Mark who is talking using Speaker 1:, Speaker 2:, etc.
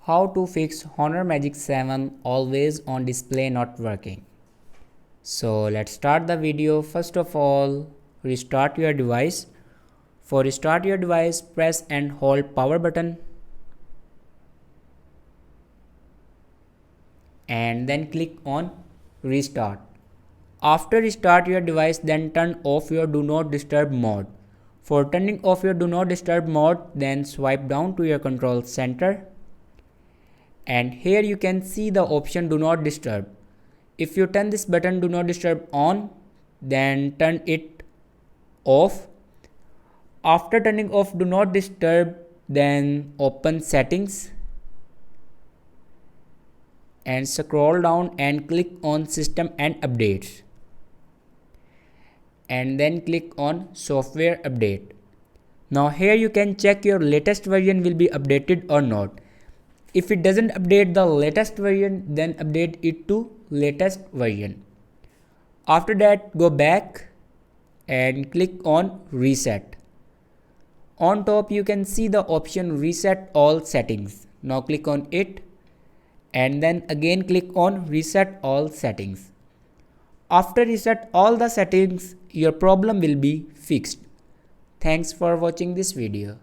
Speaker 1: How to fix Honor Magic 7 always on display not working. So let's start the video. First of all, restart your device. For restart your device, press and hold power button and then click on restart. After restart your device, then turn off your do not disturb mode. For turning off your do not disturb mode, then swipe down to your control center. And here you can see the option do not disturb. If you turn this button do not disturb on, then turn it off. After turning off do not disturb, then open settings and scroll down and click on system and updates, and then click on software update. Now here you can check your latest version will be updated or not. If it doesn't update the latest version, then update it to latest version. After that, go back and click on reset. On top you can see the option reset all settings. Now click on it and then again click on reset all settings. After reset all the settings, your problem will be fixed. Thanks for watching this video.